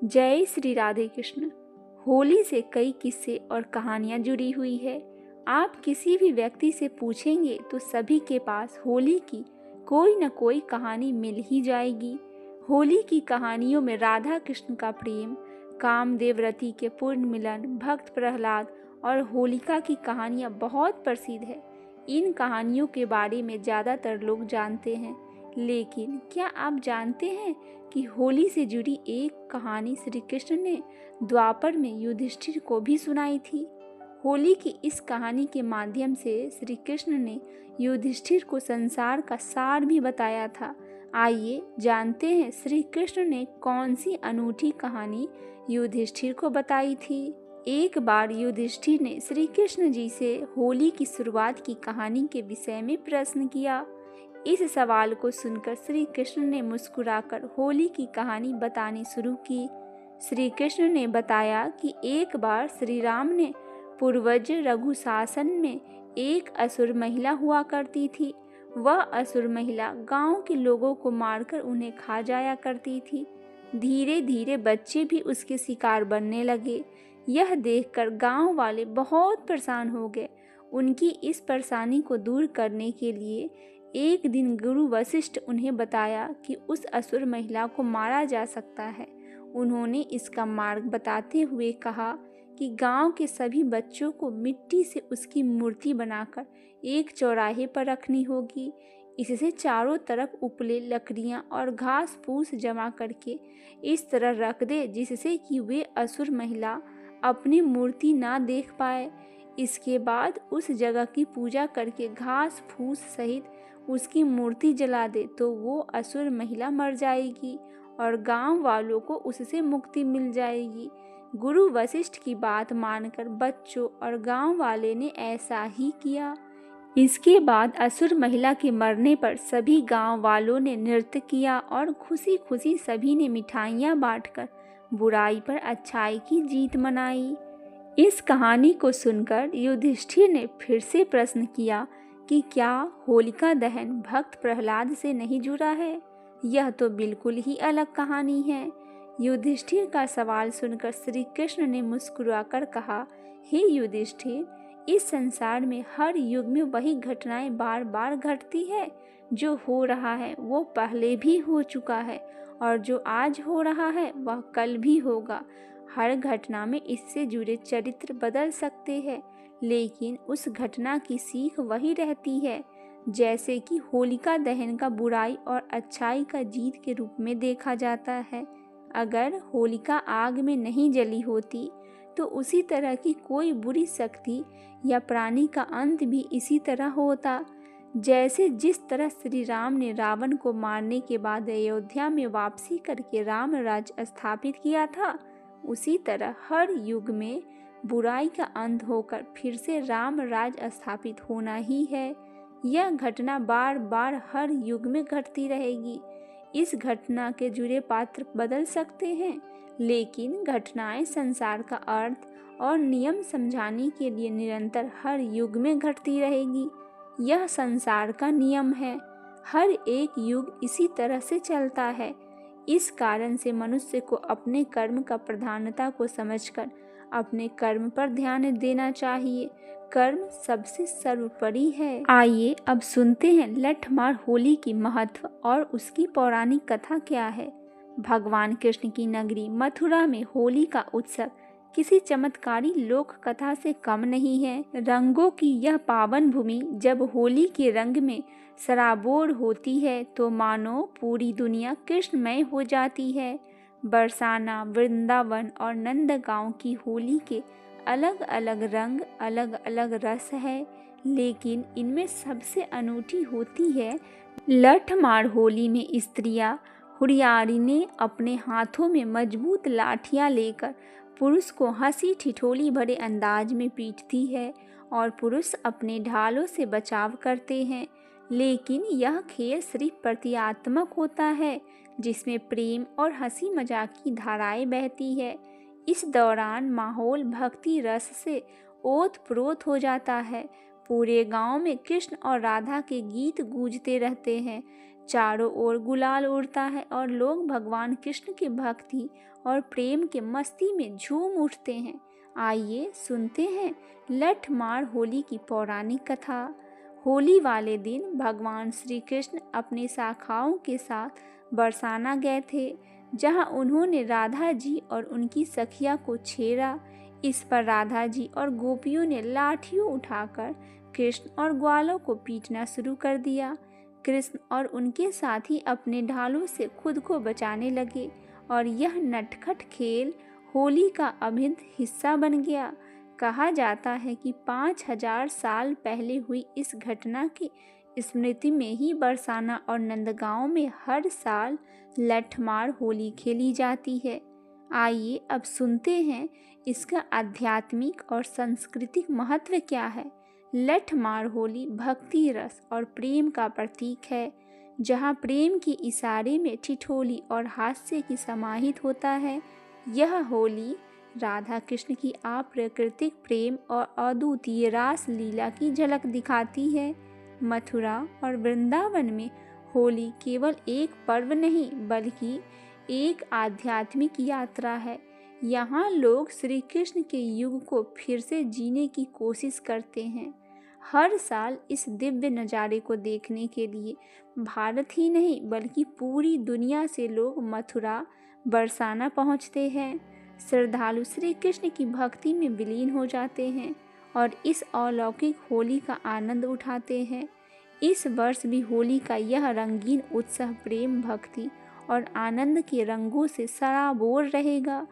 जय श्री राधे कृष्ण। होली से कई किस्से और कहानियाँ जुड़ी हुई है। आप किसी भी व्यक्ति से पूछेंगे तो सभी के पास होली की कोई न कोई कहानी मिल ही जाएगी। होली की कहानियों में राधा कृष्ण का प्रेम, कामदेव रति के पूर्ण मिलन, भक्त प्रहलाद और होलिका की कहानियाँ बहुत प्रसिद्ध है। इन कहानियों के बारे में ज़्यादातर लोग जानते हैं, लेकिन क्या आप जानते हैं कि होली से जुड़ी एक कहानी श्री कृष्ण ने द्वापर में युधिष्ठिर को भी सुनाई थी। होली की इस कहानी के माध्यम से श्री कृष्ण ने युधिष्ठिर को संसार का सार भी बताया था। आइए जानते हैं श्री कृष्ण ने कौन सी अनूठी कहानी युधिष्ठिर को बताई थी। एक बार युधिष्ठिर ने श्री कृष्ण जी से होली की शुरुआत की कहानी के विषय में प्रश्न किया। इस सवाल को सुनकर श्री कृष्ण ने मुस्कुराकर होली की कहानी बतानी शुरू की। श्री कृष्ण ने बताया कि एक बार श्री राम ने पूर्वज रघु शासन में एक असुर महिला हुआ करती थी। वह असुर महिला गांव के लोगों को मारकर उन्हें खा जाया करती थी। धीरे धीरे बच्चे भी उसके शिकार बनने लगे। यह देखकर गांव वाले बहुत परेशान हो गए। उनकी इस परेशानी को दूर करने के लिए एक दिन गुरु वशिष्ठ उन्हें बताया कि उस असुर महिला को मारा जा सकता है। उन्होंने इसका मार्ग बताते हुए कहा कि गांव के सभी बच्चों को मिट्टी से उसकी मूर्ति बनाकर एक चौराहे पर रखनी होगी। इससे चारों तरफ उपले, लकड़ियां और घास फूस जमा करके इस तरह रख दे जिससे कि वे असुर महिला अपनी मूर्ति ना देख पाए। इसके बाद उस जगह की पूजा करके घास फूस सहित उसकी मूर्ति जला दे तो वो असुर महिला मर जाएगी और गांव वालों को उससे मुक्ति मिल जाएगी। गुरु वशिष्ठ की बात मानकर बच्चों और गांव वाले ने ऐसा ही किया। इसके बाद असुर महिला के मरने पर सभी गांव वालों ने नृत्य किया और खुशी खुशी सभी ने मिठाइयाँ बांटकर बुराई पर अच्छाई की जीत मनाई। इस कहानी को सुनकर युधिष्ठिर ने फिर से प्रश्न किया कि क्या होलिका दहन भक्त प्रहलाद से नहीं जुड़ा है? यह तो बिल्कुल ही अलग कहानी है। युधिष्ठिर का सवाल सुनकर श्री कृष्ण ने मुस्कुराकर कहा, हे युधिष्ठिर, इस संसार में हर युग में वही घटनाएं बार बार घटती है। जो हो रहा है वो पहले भी हो चुका है और जो आज हो रहा है वह कल भी होगा। हर घटना में इससे जुड़े चरित्र बदल सकते हैं, लेकिन उस घटना की सीख वही रहती है। जैसे कि होलिका दहन का बुराई और अच्छाई का जीत के रूप में देखा जाता है। अगर होलिका आग में नहीं जली होती तो उसी तरह की कोई बुरी शक्ति या प्राणी का अंत भी इसी तरह होता। जैसे जिस तरह श्री राम ने रावण को मारने के बाद अयोध्या में वापसी करके राम राज्य स्थापित किया था, उसी तरह हर युग में बुराई का अंत होकर फिर से राम राज्य स्थापित होना ही है। यह घटना बार बार हर युग में घटती रहेगी। इस घटना के जुड़े पात्र बदल सकते हैं, लेकिन घटनाएं संसार का अर्थ और नियम समझाने के लिए निरंतर हर युग में घटती रहेगी। यह संसार का नियम है। हर एक युग इसी तरह से चलता है। इस कारण से मनुष्य को अपने कर्म का प्रधानता को समझकर अपने कर्म पर ध्यान देना चाहिए। कर्म सबसे सर्वोपरि है। आइए अब सुनते हैं लठमार होली की महत्व और उसकी पौराणिक कथा क्या है। भगवान कृष्ण की नगरी मथुरा में होली का उत्सव किसी चमत्कारी लोक कथा से कम नहीं है। रंगों की यह पावन भूमि जब होली के रंग में सराबोर होती है तो मानो पूरी दुनिया कृष्णमय हो जाती है। बरसाना, वृंदावन और नंदगांव की होली के अलग अलग रंग, अलग अलग रस है, लेकिन इनमें सबसे अनूठी होती है लठमार होली में स्त्रियां हुरियारिनें अपने हाथों में मजबूत लाठियां लेकर पुरुष को हंसी ठिठोली भरे अंदाज में पीटती है और पुरुष अपने ढालों से बचाव करते हैं। लेकिन यह खेल सिर्फ प्रतीकात्मक होता है, जिसमें प्रेम और हंसी मजाक की धाराएं बहती है। इस दौरान माहौल भक्ति रस से ओत-प्रोत हो जाता है। पूरे गांव में कृष्ण और राधा के गीत गूंजते रहते हैं। चारों ओर गुलाल उड़ता है और लोग भगवान कृष्ण की भक्ति और प्रेम के मस्ती में झूम उठते हैं। आइए सुनते हैं लठ मार होली की पौराणिक कथा। होली वाले दिन भगवान श्री कृष्ण अपने शाखाओं के साथ बरसाना गए थे, जहां उन्होंने राधा जी और उनकी सखिया को छेड़ा। इस पर राधा जी और गोपियों ने लाठियों उठाकर कृष्ण और ग्वालों को पीटना शुरू कर दिया। कृष्ण और उनके साथी अपने ढालों से खुद को बचाने लगे और यह नटखट खेल होली का अभिन्न हिस्सा बन गया। कहा जाता है कि 5000 साल पहले हुई इस घटना की स्मृति में ही बरसाना और नंदगांव में हर साल लठमार होली खेली जाती है। आइए अब सुनते हैं इसका आध्यात्मिक और सांस्कृतिक महत्व क्या है। लठमार होली भक्ति रस और प्रेम का प्रतीक है, जहाँ प्रेम के इशारे में ठिठोली और हास्य की समाहित होता है। यह होली राधा कृष्ण की अप्राकृतिक प्रेम और अद्वितीय रास लीला की झलक दिखाती है। मथुरा और वृंदावन में होली केवल एक पर्व नहीं बल्कि एक आध्यात्मिक यात्रा है। यहाँ लोग श्री कृष्ण के युग को फिर से जीने की कोशिश करते हैं। हर साल इस दिव्य नज़ारे को देखने के लिए भारत ही नहीं बल्कि पूरी दुनिया से लोग मथुरा बरसाना पहुँचते हैं। श्रद्धालु श्री कृष्ण की भक्ति में विलीन हो जाते हैं और इस अलौकिक होली का आनंद उठाते हैं। इस वर्ष भी होली का यह रंगीन उत्सव प्रेम भक्ति और आनंद के रंगों से सराबोर रहेगा।